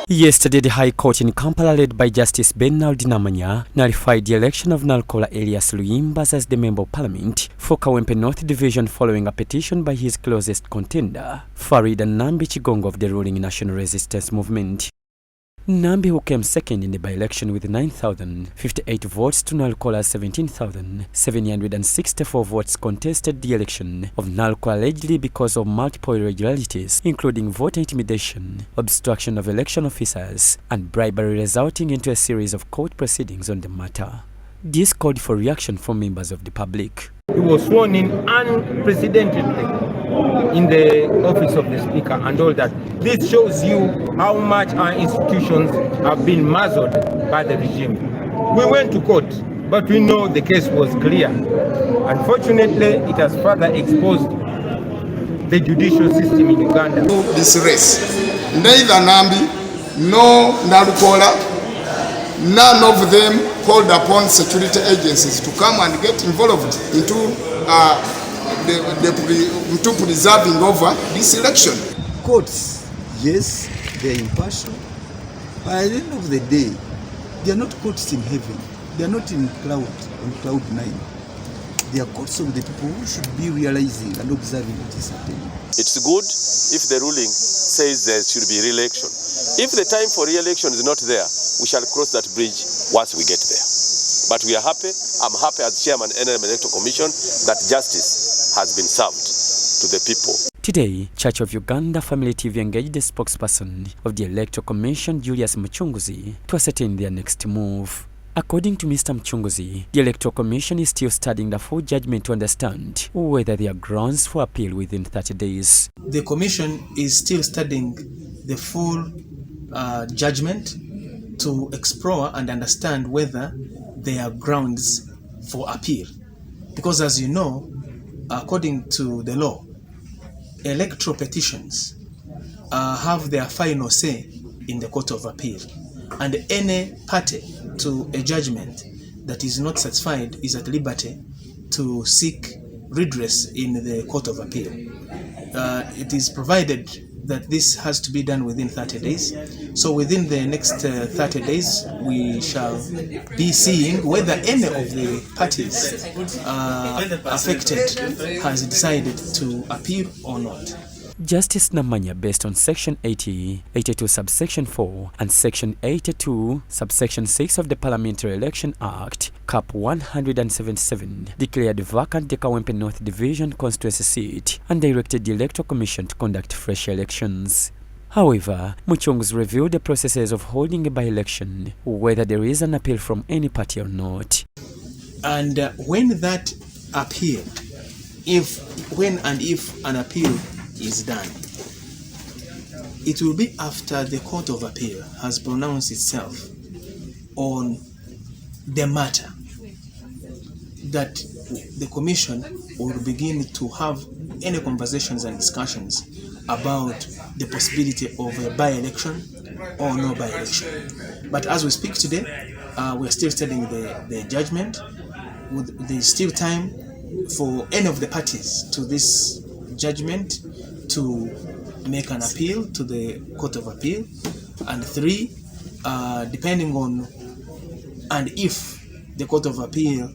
Yesterday, the High Court in Kampala, led by Justice Bernard Namanya, nullified the election of Nalukoola Elias Luyimbazi as the Member of Parliament for Kawempe North Division following a petition by his closest contender, Farid Nambi Chigongo of the ruling National Resistance Movement. Nambi, who came second in the by-election with 9,058 votes to Nalukoola's 17,764 votes, contested the election of Nalukoola allegedly because of multiple irregularities, including voter intimidation, obstruction of election officers, and bribery, resulting into a series of court proceedings on the matter. This called for reaction from members of the public. He was sworn in unprecedentedly in the office of the Speaker and all that. This shows you how much our institutions have been muzzled by the regime. We went to court, but we know the case was clear. Unfortunately, it has further exposed the judicial system in Uganda. This race, neither Nambi nor Nalukoola, none of them called upon security agencies to come and get involved into preserving over this election. Courts, yes, they are impartial, but at the end of the day, they are not courts in heaven. They are not in cloud nine. They are courts of the people who should be realizing and observing what is happening. It's good if the ruling says there should be re-election. If the time for re-election is not there, we shall cross that bridge once we get there. But we are happy. I'm happy as chairman of the Electoral Commission that justice has been served to the people. Today, Church of Uganda Family TV engaged the spokesperson of the Electoral Commission, Julius Muchunguzi, to ascertain their next move. According to Mr. Muchunguzi, the Electoral Commission is still studying the full judgment to understand whether there are grounds for appeal within 30 days. The Commission is still studying the full judgment to explore and understand whether there are grounds for appeal. Because as you know, according to the law, electoral petitions have their final say in the Court of Appeal. And any party to a judgment that is not satisfied is at liberty to seek redress in the Court of Appeal. It is provided that this has to be done within 30 days. So within the next 30 days, we shall be seeing whether any of the parties affected has decided to appeal or not. Justice Namanya, based on Section 80, 82 subsection 4 and Section 82 subsection 6 of the Parliamentary Election Act, Cap 177, declared vacant the Kawempe North Division constituency seat and directed the Electoral Commission to conduct fresh elections. However, Muchunguzi reviewed the processes of holding a by-election, whether there is an appeal from any party or not. And when that appeal, if an appeal is done, it will be after the Court of Appeal has pronounced itself on the matter that the Commission will begin to have any conversations and discussions about the possibility of a by-election or no by-election. But as we speak today, we are still studying the judgment. There is still time for any of the parties to this judgment to make an appeal to the Court of Appeal, and 3, depending on and if the Court of Appeal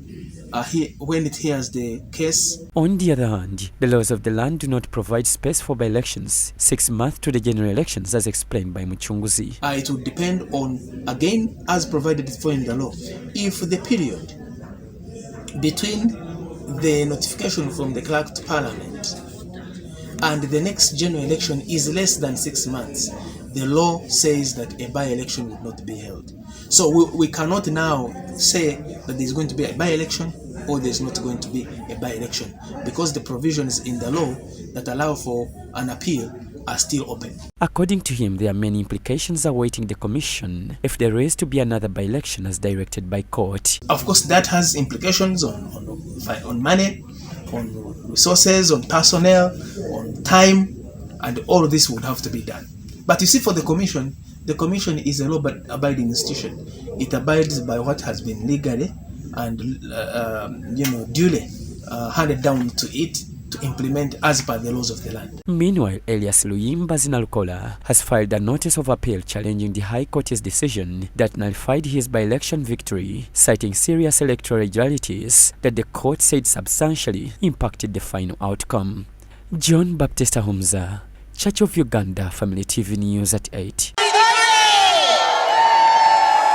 when it hears the case. On the other hand, the laws of the land do not provide space for by-elections 6 months to the general elections, as explained by Muchunguzi. It will depend on, again, as provided for in the law, if the period between the notification from the clerk to Parliament and the next general election is less than 6 months, the law says that a by-election will not be held. So we cannot now say that there's going to be a by-election or there's not going to be a by-election, because the provisions in the law that allow for an appeal are still open. According to him, there are many implications awaiting the Commission if there is to be another by-election as directed by court. Of course, that has implications on money, on resources, on personnel, on time, and all of this would have to be done. But you see, for the Commission is a law-abiding institution. It abides by what has been legally and duly handed down to it to implement as per the laws of the land. Meanwhile, Elias Luyimbazi Nalukoola has filed a notice of appeal challenging the High Court's decision that nullified his by-election victory, citing serious electoral irregularities that the court said substantially impacted the final outcome. John Baptista Humza, Church of Uganda, Family TV News at 8.